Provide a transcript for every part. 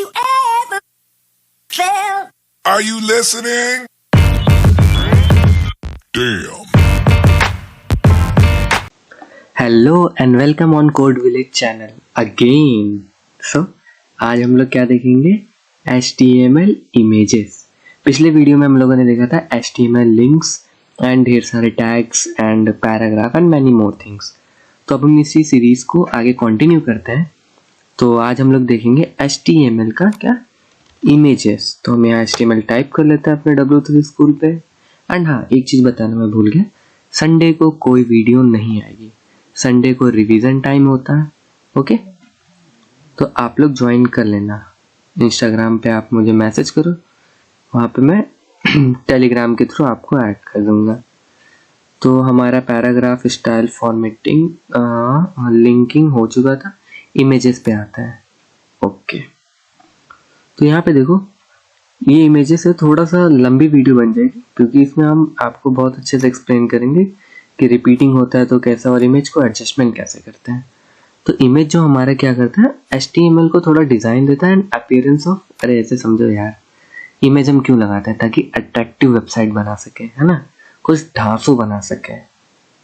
you ever felt? Are you listening? Damn. Hello and welcome on code village channel again. So आज हम लोग क्या देखेंगे? HTML images. पिछले वीडियो में हम लोगों ने देखा था HTML लिंक्स एंड ढेर सारे tags and paragraph and many more things. तो अब हम इसी सीरीज को आगे कंटिन्यू करते हैं। तो आज हम लोग देखेंगे HTML का क्या इमेजेस। तो हम यहाँ HTML टाइप कर लेते हैं अपने W3 स्कूल पे। एंड हाँ, एक चीज़ बताना मैं भूल गया, संडे को कोई वीडियो नहीं आएगी। संडे को रिवीजन टाइम होता है। ओके, तो आप लोग ज्वाइन कर लेना। इंस्टाग्राम पे आप मुझे मैसेज करो, वहाँ पे मैं टेलीग्राम के थ्रू आपको ऐड कर दूँगा। तो हमारा पैराग्राफ स्टाइल फॉर्मेटिंग लिंकिंग हो चुका था, इमेजेस पे आता है। ओके, तो यहाँ पे देखो, ये इमेजेस है, थोड़ा सा लंबी वीडियो बन जाएगी क्योंकि इसमें हम आपको बहुत अच्छे से एक्सप्लेन करेंगे कि रिपीटिंग होता है तो कैसा, और इमेज को एडजस्टमेंट कैसे करते हैं। तो इमेज जो हमारा क्या करता है, HTML को थोड़ा डिज़ाइन देता है एंड अपीयरेंस ऑफ, अरे ऐसे समझो यार, इमेज हम क्यों लगाते हैं? ताकि अट्रैक्टिव वेबसाइट बना सके, है ना, कुछ ढांसू बना सके।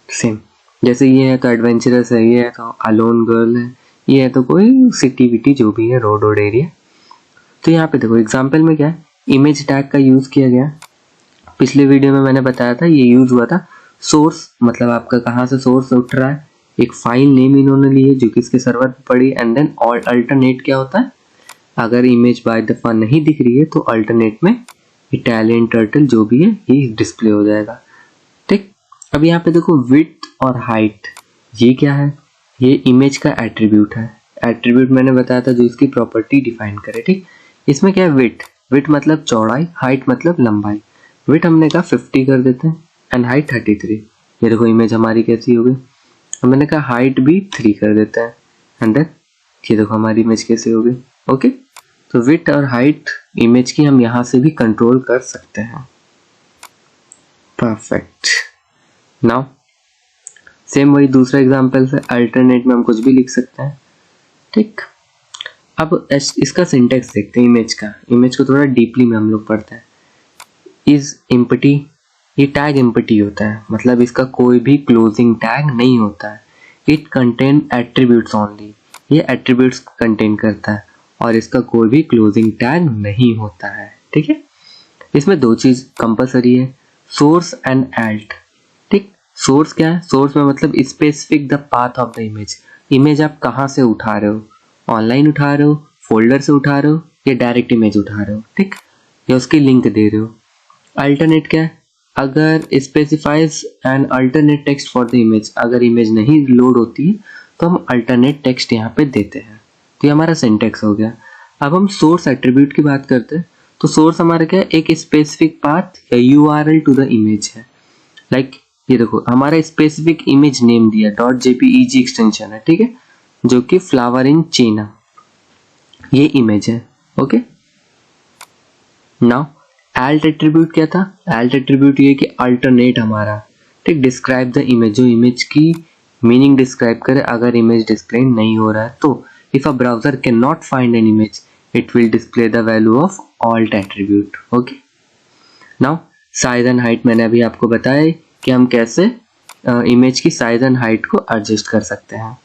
सेम जैसे ये है तो एडवेंचरस है, ये है तो अलोन गर्ल है, ये है तो कोई सिटी विटी जो भी है, रोड रोड एरिया। तो यहाँ पे देखो एग्जाम्पल में क्या है, इमेज टैग का यूज़ किया गया। पिछले वीडियो में मैंने बताया था ये यूज़ हुआ था सोर्स, मतलब आपका कहाँ से सोर्स उठ रहा है, एक फाइल नेम इन्होंने ली है जो कि इसके सर्वर पे पड़ी। एंड देन अल्टरनेट क्या होता है, अगर इमेज बाय दफ़ा नहीं दिख रही है तो अल्टरनेट में इटालियन टर्टल जो भी है ये डिस्प्ले हो जाएगा। ठीक, अब यहाँ पे देखो विड्थ और हाइट, ये क्या है? ये इमेज का एट्रीब्यूट है। एट्रीब्यूट मैंने बताया था जो इसकी प्रॉपर्टी डिफाइन करे। ठीक, इसमें क्या है, विड्थ मतलब चौड़ाई, हाइट मतलब लंबाई। विड्थ हमने कहा 50 कर देते हैं एंड हाइट 33। ये देखो इमेज हमारी कैसी हो गई। अब मैंने कहा हाइट भी 3 कर देते हैं एंड देन ये देखो हमारी इमेज कैसी हो गई। ओके, तो विड्थ और हाइट इमेज की हम यहाँ से भी कंट्रोल कर सकते हैं। परफेक्ट। नाउ सेम वही दूसरा एग्जांपल से अल्टरनेट में हम कुछ भी लिख सकते हैं। ठीक, अब इसका सिंटेक्स देखते हैं इमेज का। इमेज को थोड़ा डीपली में हम लोग पढ़ते हैं। इज एम्प्टी, ये टैग एम्प्टी होता है, मतलब इसका कोई भी क्लोजिंग टैग नहीं होता है। इट कंटेन एट्रीब्यूट्स ओनली, ये एट्रीब्यूट्स कंटेन करता है और इसका कोई भी क्लोजिंग टैग नहीं होता है। ठीक है, इसमें दो चीज़ कंपलसरी है, सोर्स एंड एल्ट। ठीक, सोर्स क्या है? सोर्स में मतलब specific the path of the image. Image आप कहाँ से उठा रहे हो, ऑनलाइन उठा रहे हो, फोल्डर से उठा रहे हो, या डायरेक्ट इमेज उठा रहे हो। ठीक, या उसकी लिंक दे रहे हो। अल्टरनेट क्या है? अगर specifies an alternate text for the image, अगर इमेज नहीं लोड होती है तो हम अल्टरनेट टेक्स्ट यहाँ पे देते हैं। तो ये हमारा सिंटेक्स हो गया। अब हम सोर्स एट्रीब्यूट की बात करते हैं। तो सोर्स हमारा क्या है, एक स्पेसिफिक पाथ या URL टू द इमेज है। लाइक ये देखो हमारा स्पेसिफिक इमेज नेम दिया .jpeg एक्सटेंशन है। ठीक है, जो कि फ्लावर इन चाइना ये इमेज है। ओके, नाउ एल्ट एट्रीब्यूट क्या था? एल्ट एट्रीब्यूट ये कि अल्टरनेट हमारा, ठीक, डिस्क्राइब द इमेज, जो इमेज की मीनिंग डिस्क्राइब करे। अगर इमेज डिस्प्ले नहीं हो रहा है तो if a browser can not find an image it will display the value of alt attribute. Okay, now size and height मैंने अभी आपको बताया कि हम कैसे इमेज की साइज एंड हाइट को एडजस्ट कर सकते हैं।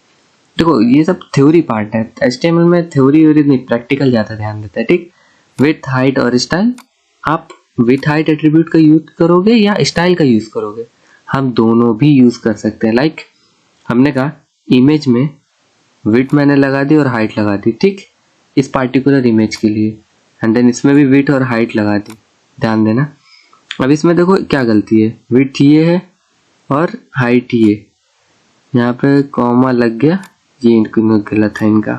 देखो ये सब थ्योरी पार्ट है, HTML में थ्योरी नहीं, प्रैक्टिकल ज़्यादा ध्यान देता है। ठीक, विड्थ हाइट और स्टाइल, आप विड्थ हाइट एट्रीब्यूट का यूज करोगे या स्टाइल का यूज करोगे? हम दोनों भी यूज कर सकते हैं। लाइक हमने कहा इमेज में विड्थ मैंने लगा दी और हाइट लगा दी, ठीक, इस पार्टिकुलर इमेज के लिए। एंड देन इसमें भी विड्थ और हाइट लगा दी, ध्यान देना। अब इसमें देखो क्या गलती है, विड्थ ये है और हाइट ये, यहाँ पे कॉमा लग गया, ये गलत है इनका।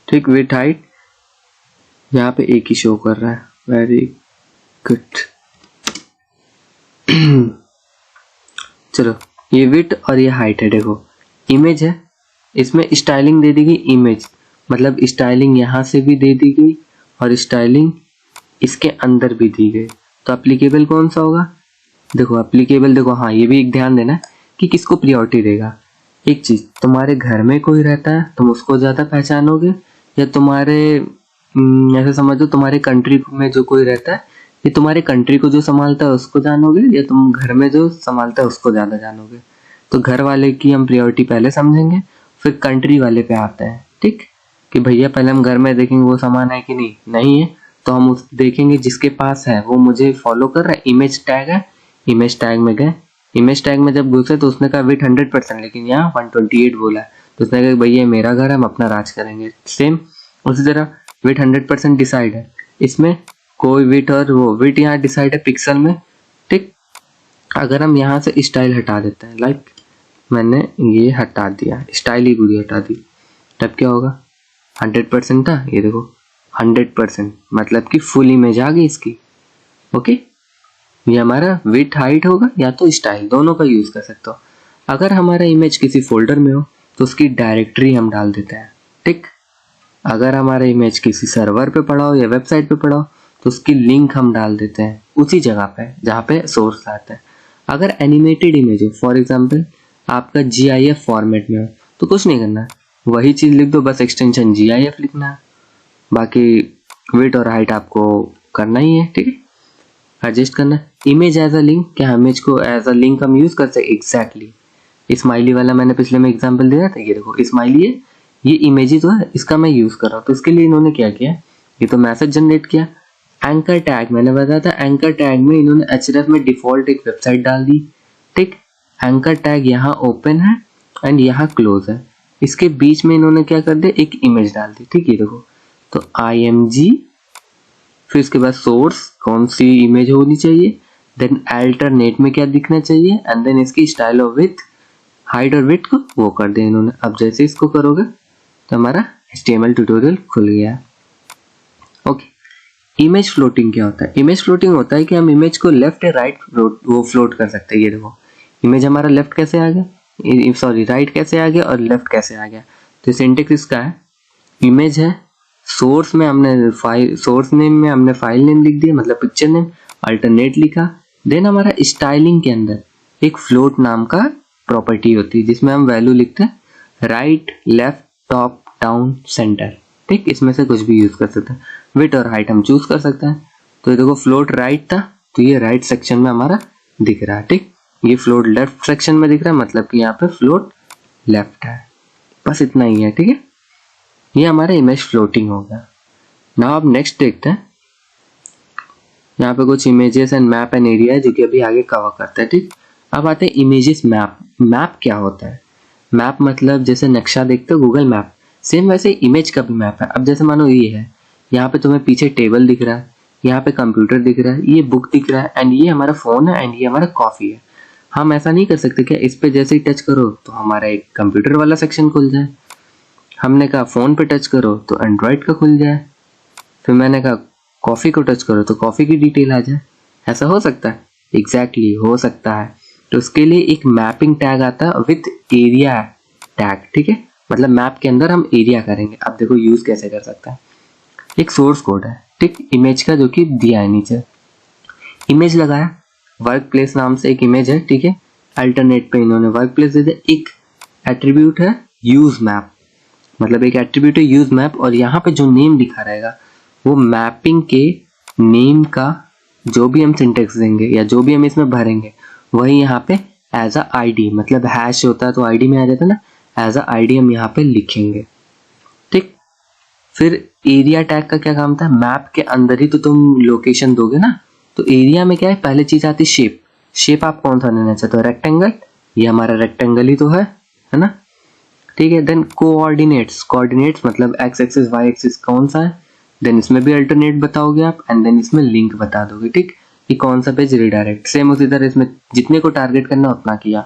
ठीक, विड्थ हाइट यहाँ पे एक ही शो कर रहा है। Very good. चलो, ये विड्थ और ये हाइट है। देखो इमेज है, इसमें स्टाइलिंग दे दी गई इमेज, मतलब स्टाइलिंग यहाँ से भी दे दी गई और स्टाइलिंग इसके अंदर भी दी गई। तो एप्लीकेबल कौन सा होगा? देखो एप्लीकेबल, देखो हाँ, ये भी एक ध्यान देना कि किसको प्रायोरिटी देगा। एक चीज, तुम्हारे घर में कोई रहता है तुम उसको ज्यादा पहचानोगे या तुम्हारे ऐसे समझो तुम्हारे कंट्री में जो कोई रहता है, ये तुम्हारे कंट्री को जो संभालता है उसको जानोगे, या तुम घर में जो संभालता है उसको ज़्यादा जानोगे। तो घर वाले की हम प्रायोरिटी पहले समझेंगे, फिर कंट्री वाले पे आते हैं, ठीक, कि भैया पहले हम घर में देखेंगे वो सामान है कि नहीं है, तो हम उस देखेंगे जिसके पास है वो मुझे फॉलो कर रहा है। इमेज टैग है, इमेज टैग में गए, इमेज टैग में जब घुसे तो उसने कहा विथ 100%, लेकिन यहाँ 128 बोला है, तो उसने कहा भैया मेरा घर है, हम अपना राज करेंगे। सेम उसी तरह विथ 100% डिसाइड है, इसमें कोई विथ और वो विथ यहाँ डिसाइड है पिक्सल में, ठीक। अगर हम यहाँ से स्टाइल हटा देते हैं, लाइक मैंने ये हटा दिया, स्टाइल ही पूरी हटा दी, तब क्या होगा, 100% था, ये देखो 100%, मतलब कि फुल इमेज आ गई इसकी। ओके, ये हमारा विथ हाइट होगा या तो स्टाइल, दोनों का यूज कर सकते हो। अगर हमारा इमेज किसी फोल्डर में हो तो उसकी डायरेक्टरी हम डाल देते हैं, ठीक। अगर हमारा इमेज किसी सर्वर पे पड़ा हो या वेबसाइट पे पड़ा हो तो उसकी लिंक हम डाल देते हैं उसी जगह पे जहाँ पे सोर्स आता है। अगर एनिमेटेड इमेज हो, फॉर एग्जांपल आपका GIF फॉर्मेट में हो, तो कुछ नहीं करना है, वही चीज़ लिख दो, बस एक्सटेंशन GIF लिखना है, बाकी विड्थ और हाइट आपको करना ही है, ठीक है, एडजस्ट करना है। इमेज एज अ लिंक, क्या इमेज को एज अ लिंक हम यूज़ कर सकते? एग्जैक्टली, स्माइली वाला मैंने पिछले में एग्जाम्पल दिया था, ये देखो स्माइली है, ये इमेज ही तो है, इसका मैं यूज़ कर रहा हूँ। तो इसके लिए इन्होंने क्या किया, ये तो मैसेज जनरेट किया। एंकर टैग मैंने बताया था, एंकर टैग में इन्होंने href में डिफॉल्ट एक वेबसाइट डाल दी, ठीक। एंकर टैग यहाँ ओपन है एंड यहाँ क्लोज है, इसके बीच में इन्होंने क्या कर दिया, एक इमेज डाल दी, ठीक है, देखो। तो img, फिर इसके बाद सोर्स कौन सी इमेज होनी चाहिए, देन अल्टरनेट में क्या दिखना चाहिए, एंड देन इसकी स्टाइल ऑफ विथ, हाइट और विड्थ को वो कर दिया इन्होंने। अब जैसे इसको करोगे तो हमारा HTML ट्यूटोरियल खुल गया। ओके, इमेज फ्लोटिंग क्या होता है? इमेज फ्लोटिंग होता है कि हम इमेज को लेफ्ट या राइट वो फ्लोट कर सकते हैं। ये देखो इमेज हमारा लेफ्ट कैसे आ गया, सॉरी राइट कैसे आ गया और लेफ्ट कैसे आ गया। तो सिंटेक्स इसका है, इमेज है, सोर्स में हमने फाइल, सोर्स नेम में हमने फाइल नेम लिख दिया, मतलब पिक्चर नेम, अल्टरनेट लिखा। देन हमारा स्टाइलिंग के अंदर एक फ्लोट नाम का प्रॉपर्टी होती है जिसमें हम वैल्यू लिखते हैं right, left, top, down, centre, ठीक। इसमें से कुछ भी यूज कर सकते हैं। विड्थ और हाइट हम चूज कर सकते हैं। तो ये देखो फ्लोट राइट था तो ये राइट सेक्शन में हमारा दिख रहा है, ठीक। ये फ्लोट लेफ्ट सेक्शन में दिख रहा है, मतलब कि यहाँ पे फ्लोट लेफ्ट है। बस इतना ही है, ठीक है। ये हमारा इमेज फ्लोटिंग होगा। नाउ अब नेक्स्ट देखते हैं, यहाँ पे कुछ images and map and area है जो कि अभी आगे कवर करते हैं, ठीक। अब आते हैं इमेजेस मैप। मैप क्या होता है? मैप मतलब जैसे नक्शा देखते हो गूगल मैप, सेम वैसे इमेज का भी मैप है। अब जैसे मानो ये है, यहाँ पे तुम्हें पीछे टेबल दिख रहा है, यहाँ पे कंप्यूटर दिख रहा है, ये बुक दिख रहा है, एंड ये हमारा फोन है, एंड ये हमारा कॉफी है। हम ऐसा नहीं कर सकते क्या इस पे जैसे ही टच करो तो हमारा एक कंप्यूटर वाला सेक्शन खुल जाए, हमने कहा फोन पे टच करो तो एंड्रॉइड का खुल जाए, फिर मैंने कहा कॉफी को टच करो तो कॉफी की डिटेल आ जाए। ऐसा हो सकता है? एग्जैक्टली हो सकता है। तो उसके लिए एक मैपिंग टैग आता है विथ एरिया टैग, ठीक है, मतलब मैप के अंदर हम एरिया करेंगे। अब देखो यूज कैसे कर सकते हैं। एक सोर्स कोड है, ठीक, इमेज का जो कि दिया है नीचे, इमेज लगाया, वर्क प्लेस नाम से एक इमेज है, ठीक है, अल्टरनेट पे इन्होंने वर्क प्लेस दे दिया। एक एट्रीब्यूट है यूज मैप, मतलब एक एट्रीब्यूट है यूज मैप, और यहाँ पे जो नेम लिखा रहेगा वो मैपिंग के नेम का जो भी हम सिंटेक्स देंगे या जो भी हम इसमें भरेंगे वही यहाँ पे एज अ आईडी, मतलब हैश होता है तो आईडी में आ जाता है ना, एज अ आईडी हम यहाँ पे लिखेंगे, ठीक। फिर एरिया टैग का क्या काम था? मैप के अंदर ही तो तुम लोकेशन दोगे ना, तो एरिया में क्या है, पहले चीज आती है शेप। शेप आप कौन सा लेना चाहते हो? रेक्टेंगल, ये हमारा रेक्टेंगल ही तो है ना, ठीक है। देन कोऑर्डिनेट्स, कोऑर्डिनेट्स मतलब एक्स एक्सिस वाई एक्सिस कौन सा है, देन इसमें भी अल्टरनेट बताओगे आप, एंड देन इसमें लिंक बता दोगे, ठीक, कि कौन सा पेज रिडायरेक्ट। सेम उसी तरह इसमें जितने को टारगेट करना उतना किया।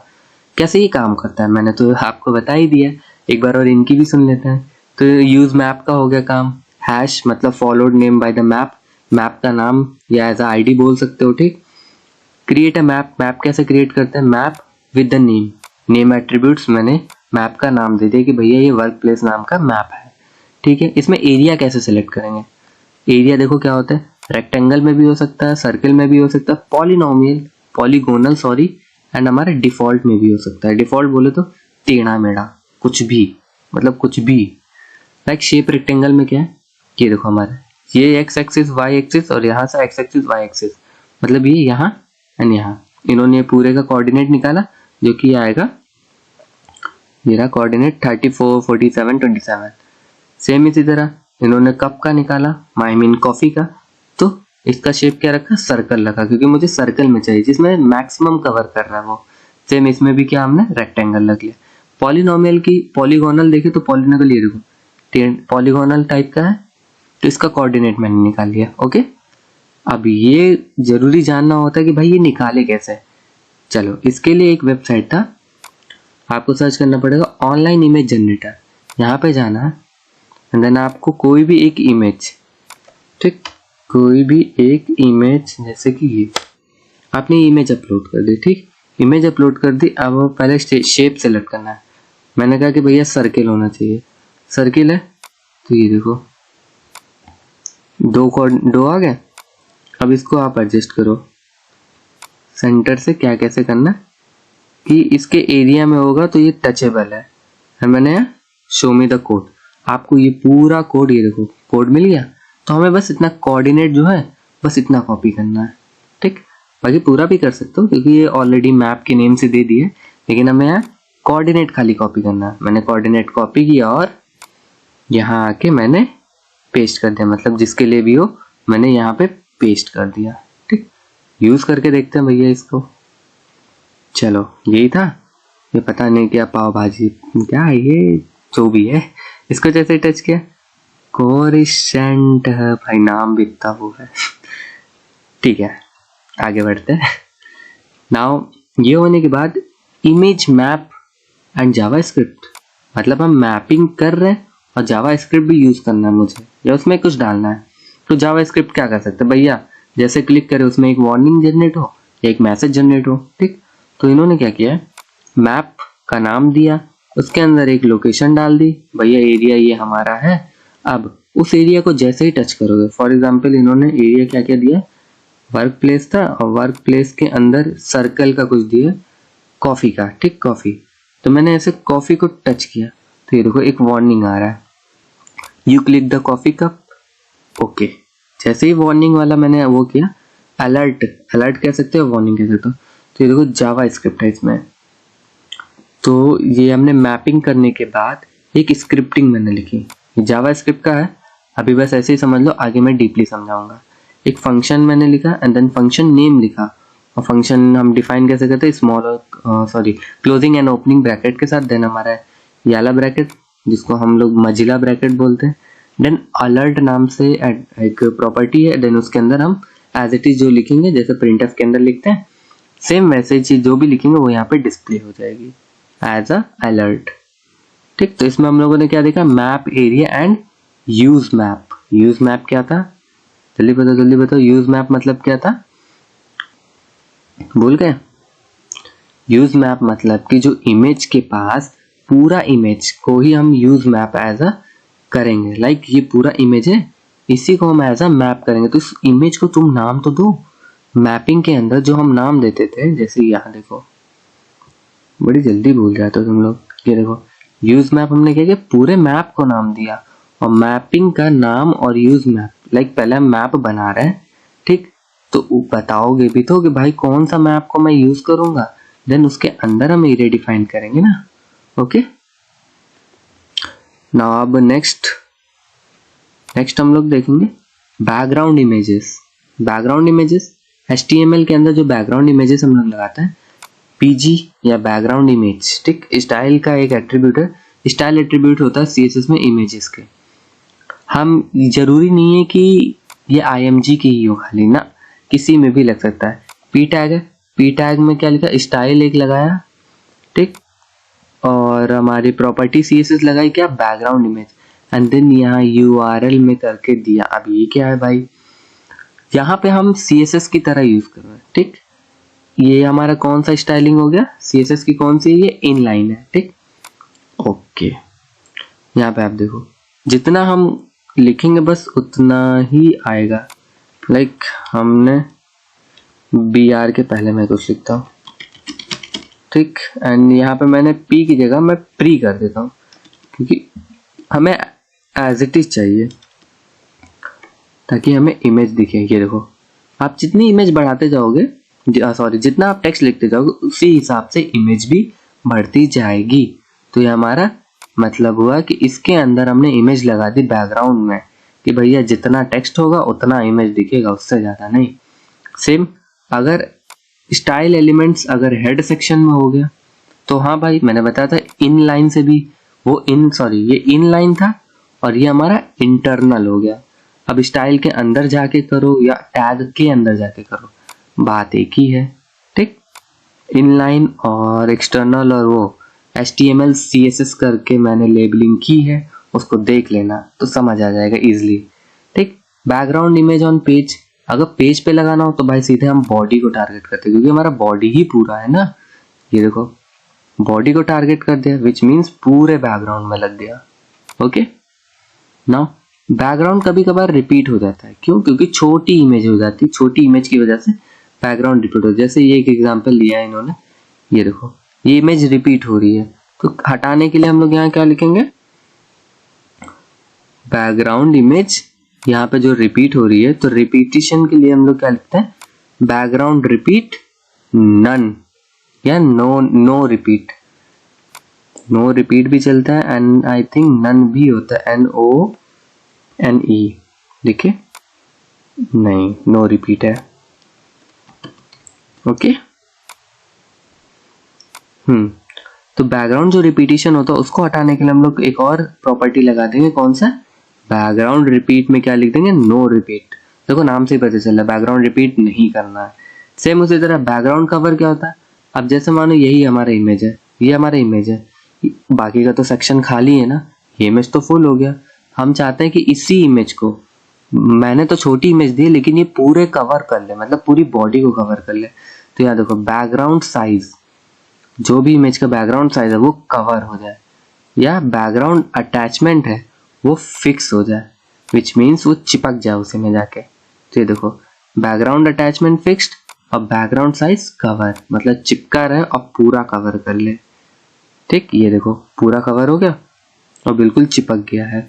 कैसे ये काम करता है मैंने तो आपको बता ही दिया, एक बार और इनकी भी सुन लेते हैं। तो यूज मैप का हो गया काम, हैश मतलब followed name by the map, map का नाम या एज अ आईडी बोल सकते हो, ठीक। क्रिएट अ मैप, मैप कैसे क्रिएट करते हैं? Map with the name, name attributes, मैंने मैप का नाम दे दिया कि भैया ये वर्क प्लेस नाम का मैप है, ठीक है। इसमें एरिया कैसे सिलेक्ट करेंगे? एरिया देखो क्या होता है, रेक्टेंगल में भी हो सकता है, सर्कल में भी हो सकता है, पॉलिनोमियल, पॉलीगोनल सॉरी, एंड हमारे डिफॉल्ट में भी हो सकता है। डिफॉल्ट बोले तो टेढ़ा मेढ़ा, कुछ भी, मतलब कुछ भी, लाइक शेप रेक्टेंगल में क्या है, ये देखो हमारा ये एक्स एक्सिस वाई एक्सिस और यहाँ से एक्स एक्सिस वाई एक्सिस, मतलब ये यहाँ एंड यहाँ इन्होंने पूरे का कोऑर्डिनेट निकाला जो कि आएगा मेरा कोऑर्डिनेट 34, 47, 27। सेम इसी तरह इन्होंने कप का निकाला, आई मीन कॉफी का, तो इसका शेप क्या रखा, सर्कल रखा, क्योंकि मुझे सर्कल में चाहिए जिसमें मैक्सिमम कवर कर रहा है वो। सेम इसमें भी क्या हमने रेक्टेंगल रख लिया। पॉलिनोमियल की पॉलीगोनल देखे तो पॉलिनोमियल ये देखो पॉलीगोनल टाइप का है, तो इसका कोऑर्डिनेट मैंने निकाल लिया। ओके, अब ये जरूरी जानना होता है कि भाई ये निकाले कैसे। चलो इसके लिए एक वेबसाइट था, आपको सर्च करना पड़ेगा ऑनलाइन इमेज जनरेटर। यहाँ पे जाना है एंड देन आपको कोई भी एक इमेज, ठीक, कोई भी एक इमेज जैसे कि ये आपने इमेज अपलोड कर दी, ठीक, इमेज अपलोड कर दी। अब पहले शेप सेलेक्ट करना है। मैंने कहा कि भैया सर्किल होना चाहिए, सर्किल है तो ये देखो दो आ गए। अब इसको आप एडजस्ट करो सेंटर से, क्या कैसे करना कि इसके एरिया में होगा तो ये टचेबल है। मैंने शो मी द कोड, आपको ये पूरा कोड, ये देखो कोड मिल गया। तो हमें बस इतना कोऑर्डिनेट जो है बस इतना कॉपी करना है, ठीक। बाकी पूरा भी कर सकते हो क्योंकि ये ऑलरेडी मैप के नेम से दे दिए, लेकिन हमें यहाँ कोऑर्डिनेट खाली कॉपी करना है। मैंने कोऑर्डिनेट कॉपी किया और यहाँ आके मैंने पेस्ट कर दिया, मतलब जिसके लिए भी हो मैंने यहाँ पे पेस्ट कर दिया, ठीक। यूज करके देखते हैं भैया इसको। चलो यही था, ये पता नहीं क्या पाव भाजी क्या है ये, जो भी है, इसको जैसे टच किया कोरिसेंट है भाई, नाम भी इतना वो है। ठीक है आगे बढ़ते हैं। नाउ ये होने के बाद इमेज मैप एंड जावास्क्रिप्ट, मतलब हम मैपिंग कर रहे हैं और जावास्क्रिप्ट भी यूज करना है मुझे, या उसमें कुछ डालना है। तो जावास्क्रिप्ट क्या कर सकते हैं भैया, जैसे क्लिक करें उसमें एक वार्निंग जनरेट हो, एक मैसेज जनरेट हो, ठीक। तो इन्होंने क्या किया है, मैप का नाम दिया, उसके अंदर एक लोकेशन डाल दी, भैया एरिया ये हमारा है। अब उस एरिया को जैसे ही टच करोगे, फॉर एग्जांपल इन्होंने एरिया क्या क्या दिया, वर्क प्लेस था और वर्क प्लेस के अंदर सर्कल का कुछ दिया, कॉफी का, ठीक, कॉफी। तो मैंने ऐसे कॉफी को टच किया तो ये देखो एक वार्निंग आ रहा है, you click the coffee cup. Okay, जैसे ही वार्निंग वाला मैंने वो किया, अलर्ट कह सकते हो, वार्निंग कह सकते हो। तो ये देखो जावा स्क्रिप्ट है इसमें। तो ये हमने मैपिंग करने के बाद एक स्क्रिप्टिंग मैंने लिखी, जावा स्क्रिप्ट का है, अभी बस ऐसे ही समझ लो, आगे मैं डीपली समझाऊंगा। एक फंक्शन मैंने लिखा एंड देन फंक्शन नेम लिखा, और फंक्शन हम डिफाइन कैसे करते हैं, small closing and opening bracket के साथ, देन हमारा ये वाला ब्रैकेट जिसको हम लोग मजिला ब्रैकेट बोलते हैं, देन अलर्ट नाम से एक प्रॉपर्टी है, देन उसके अंदर हम एज इट इज जो लिखेंगे जैसे प्रिंटफ के अंदर लिखते हैं, सेम वैसे चीज जो भी लिखेंगे वो यहाँ पे डिस्प्ले हो जाएगी एज अ अलर्ट, ठीक। तो इसमें हम लोगों ने क्या देखा, map area and use map. Use map क्या था, जल्दी बताओ यूज मैप मतलब क्या था, भूल गए। यूज मैप मतलब कि जो इमेज के पास पूरा इमेज को ही हम यूज मैप एज अ करेंगे, लाइक ये पूरा इमेज है, इसी को हम एज अ मैप करेंगे। तो इस इमेज को तुम नाम तो दो। मैपिंग के अंदर जो हम नाम देते थे, जैसे यहाँ देखो, बड़ी जल्दी भूल जाते हो तुम लोग, ये देखो यूज मैप हमने क्या किया, पूरे मैप को नाम दिया, और मैपिंग का नाम और यूज मैप, लाइक पहले हम मैप बना रहे हैं, ठीक। तो बताओगे भी तो कि भाई कौन सा मैप को मैं यूज करूंगा, देन उसके अंदर हम एरिया डिफाइन करेंगे ना। ओके, नाउ अब नेक्स्ट हम लोग देखेंगे background images. Background images HTML के अंदर जो बैकग्राउंड इमेजेस हम लोग लगाते हैं, PG या बैकग्राउंड इमेज, ठीक, स्टाइल का एक एट्रीब्यूट है। स्टाइल एट्रीब्यूट होता है CSS में इमेजेस के। हम जरूरी नहीं है कि ये IMG की ही हो खाली ना, किसी में भी लग सकता है। P टैग है, P टैग में क्या लिखा, स्टाइल एक लगाया, ठीक, और हमारी प्रॉपर्टी CSS लगाई क्या, बैकग्राउंड इमेज, एंड देन यहाँ URL में करके दिया। अब ये क्या है भाई, यहाँ पे हम CSS की तरह यूज कर रहे हैं, ठीक। ये हमारा कौन सा स्टाइलिंग हो गया, CSS की कौन सी, ये इनलाइन है, ठीक। ओके, यहाँ पे आप देखो जितना हम लिखेंगे बस उतना ही आएगा। लाइक हमने BR के पहले मैं कुछ लिखता हूँ, ठीक, एंड यहाँ पे मैंने P की जगह मैं प्री कर देता हूँ, क्योंकि हमें एज इट इज चाहिए ताकि हमें इमेज दिखे। ये देखो, आप जितनी इमेज बढ़ाते जाओगे, सॉरी जितना आप टेक्स्ट लिखते जाओगे उसी हिसाब से इमेज भी बढ़ती जाएगी। तो ये हमारा मतलब हुआ कि इसके अंदर हमने इमेज लगा दी बैकग्राउंड में कि भैया जितना टेक्स्ट होगा उतना इमेज दिखेगा, उससे ज़्यादा नहीं। सेम अगर स्टाइल एलिमेंट्स अगर हेड सेक्शन में हो गया तो हाँ भाई, मैंने बताया था इन लाइन से भी वो ये इन लाइन था और ये हमारा इंटरनल हो गया। अब स्टाइल के अंदर जाके करो या टैग के अंदर जाके करो, बात एक ही है। ठीक, इनलाइन और एक्सटर्नल और वो HTML CSS करके मैंने लेबलिंग की है, उसको देख लेना तो समझ आ जाएगा इजीली। ठीक, बैकग्राउंड इमेज ऑन पेज, अगर पेज पे लगाना हो तो भाई सीधे हम बॉडी को टारगेट करते हैं क्योंकि हमारा बॉडी ही पूरा है ना। ये देखो, बॉडी को टारगेट कर दिया विच मीन्स पूरे बैकग्राउंड में लग गया। ओके, नाउ बैकग्राउंड कभी कभार रिपीट हो जाता है, क्यों? क्योंकि छोटी इमेज हो जाती है, छोटी इमेज की वजह से बैकग्राउंड रिपीट हो। जैसे ये एक एग्जांपल लिया है इन्होंने, ये देखो ये इमेज रिपीट हो रही है, तो हटाने के लिए हम लोग यहाँ क्या लिखेंगे, बैकग्राउंड इमेज यहाँ पे जो रिपीट हो रही है, तो रिपीटिशन के लिए हम लोग क्या लिखते हैं, बैकग्राउंड रिपीट नन या नो रिपीट। नो रिपीट भी चलता है एंड आई थिंक नन भी होता है, NONE। देखिए, नहीं, नो रिपीट है। ओके, तो बैकग्राउंड जो रिपीटिशन होता है उसको हटाने के लिए हम लोग एक और प्रॉपर्टी लगा देंगे, कौन सा, बैकग्राउंड रिपीट में क्या लिख देंगे, नो रिपीट। देखो नाम से ही पता चल रहा है बैकग्राउंड रिपीट नहीं करना है। सेम उसी तरह बैकग्राउंड कवर क्या होता है, अब जैसे मानो यही हमारा इमेज है, ये हमारा इमेज है, बाकी का तो सेक्शन खाली है ना, ये इमेज तो फुल हो गया। हम चाहते हैं कि इसी इमेज को, मैंने तो छोटी इमेज दी लेकिन ये पूरे कवर कर ले, मतलब पूरी बॉडी को कवर कर ले। तो यहाँ देखो बैकग्राउंड साइज, जो भी इमेज का बैकग्राउंड साइज है वो कवर हो जाए, या बैकग्राउंड अटैचमेंट है वो फिक्स हो जाए, विच मीन्स वो चिपक जाए उसी में जाके। तो ये देखो बैकग्राउंड अटैचमेंट फिक्स्ड और बैकग्राउंड साइज कवर, मतलब चिपका रहे और पूरा कवर कर ले। ठीक, ये देखो पूरा कवर हो गया और बिल्कुल चिपक गया है।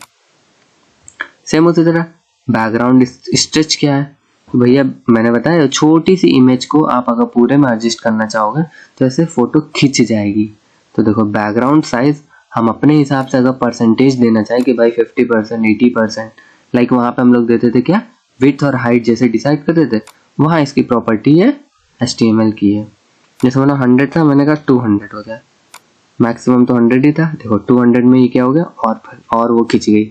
सेम उसी तरह बैकग्राउंड स्ट्रेच क्या है, भैया मैंने बताया छोटी सी इमेज को आप अगर पूरे में एडजस्ट करना चाहोगे तो ऐसे फोटो खिंच जाएगी। तो देखो बैकग्राउंड साइज हम अपने हिसाब से अगर परसेंटेज देना चाहे कि भाई 50%, 80%, लाइक वहाँ पे हम लोग देते थे क्या, विड्थ और हाइट जैसे डिसाइड करते थे, वहाँ इसकी प्रॉपर्टी है HTML की है। जैसे मैंने 100 था, मैंने कहा 200 हो जाए, मैक्सिमम तो 100 ही था, देखो 200 में ये क्या हो गया, और वो खिंच गई।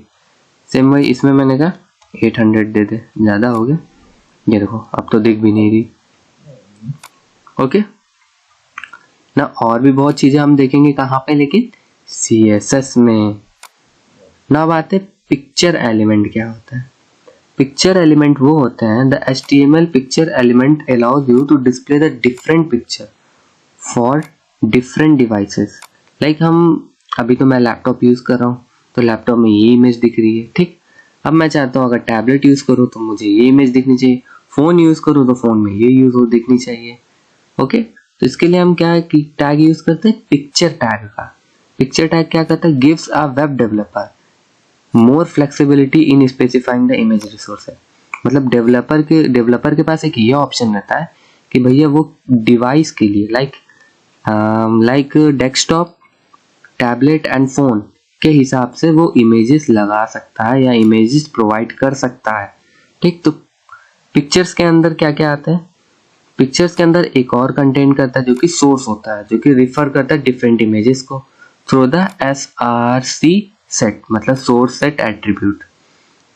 सेम वही इसमें मैंने कहा 800 दे दे, ज़्यादा हो गया, ये देखो अब तो दिख भी नहीं रही। ओके ना, और भी बहुत चीज़ें हम देखेंगे कहाँ पे, लेकिन CSS में। ना बात है पिक्चर एलिमेंट क्या होता है। पिक्चर एलिमेंट वो होते हैं, the HTML picture element allows you to display the different picture for different devices. Like हम अभी तो मैं लैपटॉप यूज़ कर रहा हूँ तो लैपटॉप में ये इमेज दिख रही है। ठीक, अब मैं चाहता हूँ अगर टैबलेट यूज़ करूँ तो मुझे ये इमेज दिखनी चाहिए, फ़ोन यूज़ करूँ तो फ़ोन में ये दिखनी चाहिए। ओके, तो इसके लिए हम क्या टैग यूज़ करते हैं, पिक्चर टैग का। पिक्चर टैग क्या करता है, gives a web developer more flexibility in specifying the image resources. मतलब डेवलपर के पास एक ये ऑप्शन रहता है कि भैया वो डिवाइस के लिए like desktop, tablet and phone के हिसाब से वो इमेजेस लगा सकता है या इमेजेस प्रोवाइड कर सकता है। ठीक, तो पिक्चर्स के अंदर क्या क्या आता है, पिक्चर्स के अंदर एक और कंटेंट करता है जो कि सोर्स होता है, जो कि रिफर करता है डिफरेंट इमेजेस को थ्रू द SRC सेट, मतलब सोर्स सेट एट्रीब्यूट,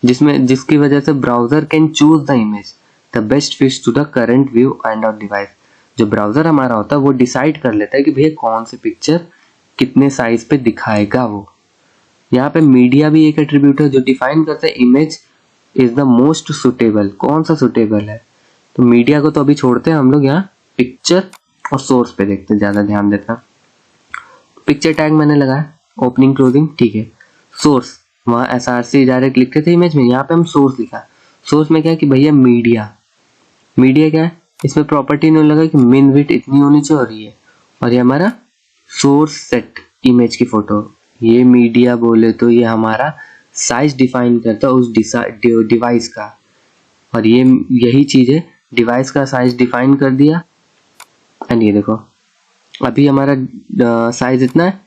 जिसकी वजह से browser can choose the image the best fits to the current view and of device. जो ब्राउजर हमारा होता है वो डिसाइड कर लेता है कि भैया कौन सी पिक्चर कितने साइज पे दिखाएगा वो। यहाँ पे मीडिया भी एक एट्रीब्यूट है जो डिफाइन करता है image is the most suitable, कौन सा सुटेबल है। तो मीडिया को तो अभी छोड़ते हैं हम लोग, यहाँ पिक्चर और सोर्स पे देखते हैं, ज़्यादा ध्यान देता। पिक्चर टैग मैंने लगाया, ओपनिंग क्लोजिंग, ठीक है। सोर्स, वहाँ SRC डायरेक्ट लिखते थे इमेज में, यहाँ पे हम सोर्स लिखा। सोर्स में क्या है कि भैया मीडिया क्या है, इसमें प्रॉपर्टी इन्होंने लगा कि मिन विड्थ इतनी होनी चाहिए और ये हमारा सोर्स सेट इमेज की फोटो, ये मीडिया बोले तो ये हमारा साइज डिफाइन करता है उस डिवाइस का, और ये यही चीज़ है, डिवाइस का साइज डिफाइन कर दिया। एंड ये देखो अभी हमारा साइज इतना है,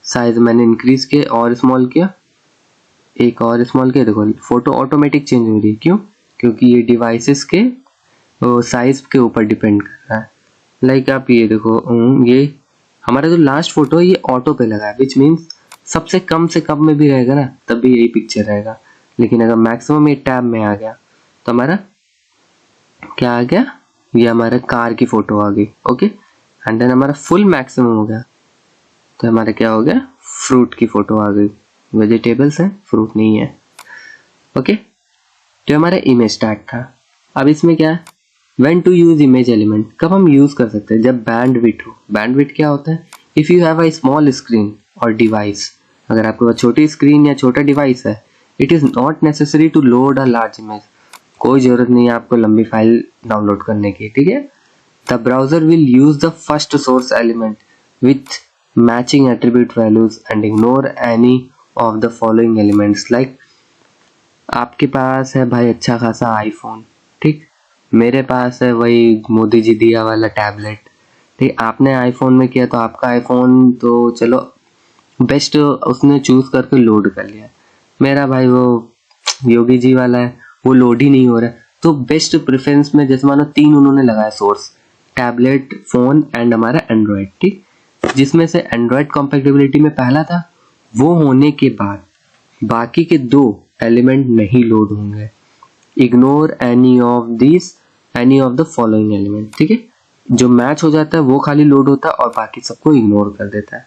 साइज मैंने इंक्रीज किया और स्मॉल किया, एक और स्मॉल किया, देखो फोटो ऑटोमेटिक चेंज हो रही है। क्यों? क्योंकि ये डिवाइसेस के साइज के ऊपर डिपेंड कर रहा है। लाइक आप ये देखो, ये हमारा जो लास्ट फोटो है ये ऑटो पे लगा है, विच मीन्स सबसे कम से कम में भी रहेगा ना तब भी यही पिक्चर रहेगा, लेकिन अगर मैक्सिमम ये टैब में आ गया तो हमारा क्या आ गया, ये हमारा कार की फोटो आ गई। ओके, एंड देन हमारा फुल मैक्सिमम हो गया तो हमारा क्या हो गया, फ्रूट की फोटो आ गई। वेजिटेबल्स है, फ्रूट नहीं है। ओके, तो हमारा इमेज टैग था। अब इसमें क्या है, when to use image element, कब हम यूज कर सकते हैं, जब बैंडविड्थ हो। बैंडविड्थ क्या होता है, if you have a small screen और डिवाइस, अगर आपके पास छोटी स्क्रीन या छोटा डिवाइस है, it is not necessary to load a large image, कोई जरूरत नहीं है आपको लंबी फाइल डाउनलोड करने की, ठीक है। The browser will use the first source element with matching attribute values and ignore any of the following elements. Like आपके पास है भाई अच्छा खासा आईफोन, ठीक, मेरे पास है वही मोदी जी दिया वाला टैबलेट, ठीक। आपने आईफोन में किया तो आपका आईफोन तो चलो बेस्ट उसने चूज करके लोड कर लिया, मेरा भाई वो योगी जी वाला है वो लोड ही नहीं हो रहा है। तो बेस्ट प्रेफरेंस में जैसे मानो 3 उन्होंने लगाया सोर्स, टैबलेट, फोन एंड हमारा एंड्रॉयड, ठीक, जिसमें से एंड्रॉयड कॉम्पैटिबिलिटी में पहला था, वो होने के बाद बाकी के 2 एलिमेंट नहीं लोड होंगे। Ignore any of the following element, ठीक है, जो मैच हो जाता है वो खाली लोड होता है और बाकी सबको इग्नोर कर देता है।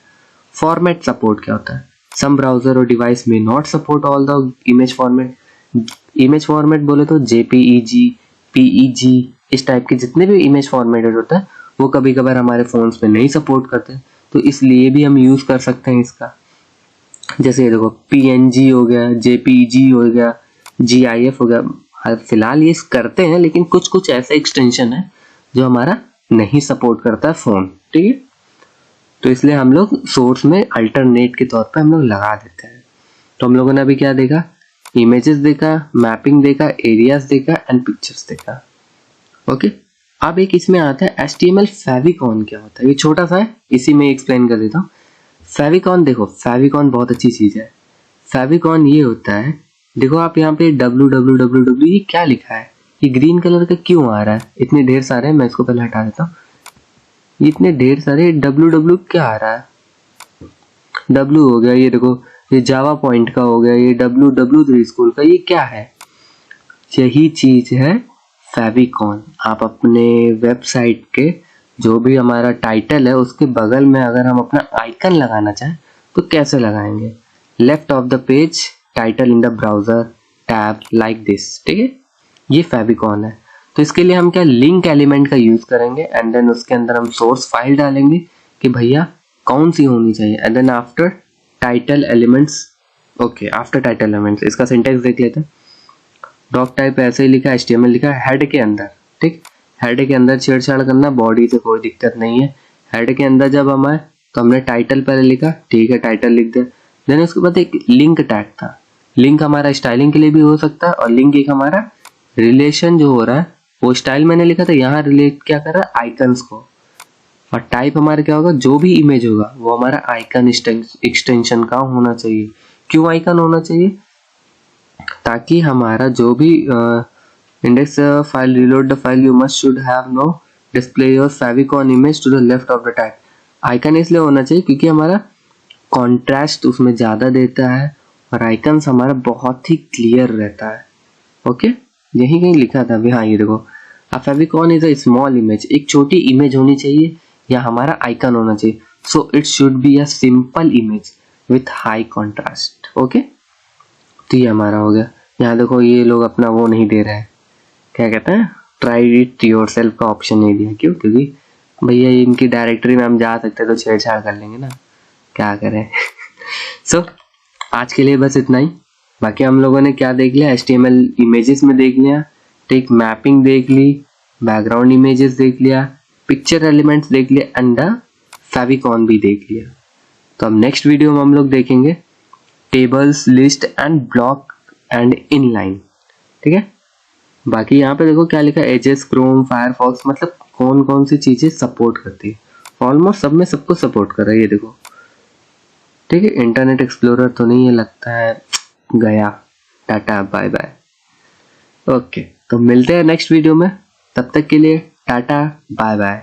फॉर्मेट सपोर्ट क्या होता है, सम ब्राउजर और डिवाइस में not support all the image format. Image format बोले तो जेपीईजी, पीईजी, इस टाइप के जितने भी इमेज फॉर्मेटेड होता है वो कभी कभार हमारे फोन्स में नहीं सपोर्ट करते, तो इसलिए भी हम यूज कर सकते हैं इसका। जैसे ये देखो पीएनजी हो गया, जेपीजी हो गया, जीआईएफ हो गया, फिलहाल ये करते हैं लेकिन कुछ कुछ ऐसे एक्सटेंशन है जो हमारा नहीं सपोर्ट करता है फोन, ठीक है, तो इसलिए हम लोग सोर्स में अल्टरनेट के तौर पे हम लोग लगा देते हैं। तो हम लोगों ने अभी क्या देखा, इमेजेस देखा, मैपिंग देखा, एरियाज देखा एंड पिक्चर्स देखा। ओके, अब एक इसमें आता है HTML फेविकॉन क्या होता है, ये छोटा सा है, इसी में एक्सप्लेन कर देता हूँ। फेविकॉन, देखो फेविकॉन बहुत अच्छी चीज है। फेविकॉन ये होता है, देखो आप यहाँ पे www ये क्या लिखा है, ये ग्रीन कलर का क्यों आ रहा है, इतने ढेर सारे, मैं इसको पहले हटा देता हूँ, इतने ढेर सारे www क्या आ रहा है, W हो गया, ये देखो ये जावा पॉइंट का हो गया, ये ww3 स्कूल का, ये क्या है, यही चीज है फेविकॉन। आप अपने वेबसाइट के जो भी हमारा टाइटल है उसके बगल में अगर हम अपना आइकन लगाना चाहें तो कैसे लगाएंगे, left of the page title in the browser tab like this, ठीक है, ये फेविकॉन है। तो इसके लिए हम क्या लिंक एलिमेंट का यूज करेंगे एंड देन उसके अंदर हम सोर्स फाइल डालेंगे कि भैया कौन सी होनी चाहिए, and then after title elements, okay after title elements, इसका सिंटेक्स देख लेते हैं। डॉक टाइप ऐसे ही लिखा है, HTML लिखा है, हेड के अंदर, ठीक, हेड के अंदर छेड़छाड़ करना, बॉडी से कोई दिक्कत नहीं है। हेड के अंदर जब हम आए तो हमने टाइटल पहले लिखा, ठीक है टाइटल लिख दिया, देन उसके बाद एक लिंक टैग था। लिंक हमारा स्टाइलिंग के लिए भी हो सकता है और लिंक एक हमारा रिलेशन जो हो रहा है वो स्टाइल मैंने लिखा था, यहाँ रिलेट क्या कर रहा है आइकन्स को, और टाइप हमारा क्या होगा, जो भी इमेज होगा वो हमारा आइकन एक्सटेंशन का होना चाहिए। क्यों आइकन होना चाहिए, ताकि हमारा जो भी index file reload the file you must should have no display your favicon image to the left of the tag. Icon इसलिए होना चाहिए क्योंकि हमारा कॉन्ट्रास्ट उसमें ज्यादा देता है और आइकन्स हमारा बहुत ही क्लियर रहता है। ओके, यही कहीं लिखा था अभी, हाँ ये देखो, a favicon is a small image, एक छोटी इमेज होनी चाहिए या हमारा आइकन होना चाहिए, so it should be a simple image with high contrast. Okay, तो ये हमारा हो गया। यहाँ देखो ये लोग अपना वो नहीं दे रहे हैं, क्या कहते हैं, ट्राई इट योरसेल्फ का ऑप्शन नहीं दिया, क्यों, क्योंकि भैया इनकी डायरेक्टरी में हम जा सकते तो छेड़छाड़ कर लेंगे ना, क्या करें। सो आज के लिए बस इतना ही। बाकी हम लोगों ने क्या देख लिया, HTML इमेजेस में देख लिया, ठीक, मैपिंग देख ली, बैकग्राउंड इमेजेस देख लिया, पिक्चर एलिमेंट्स देख लिया एंड फेविकॉन भी देख लिया। तो अब नेक्स्ट वीडियो में हम लोग देखेंगे tables, list and block and inline. ठीक है, बाकी यहाँ पे देखो क्या लिखा है, एजेस, क्रोम, फायरफॉक्स, मतलब कौन कौन सी चीजें सपोर्ट करती है। ऑलमोस्ट सब में सबको सपोर्ट कर रहा है ये देखो। ठीक है, इंटरनेट एक्सप्लोरर तो नहीं है लगता है, गया। Tata bye bye. ओके, तो मिलते हैं नेक्स्ट वीडियो में, तब तक के लिए टाटा बाय बाय।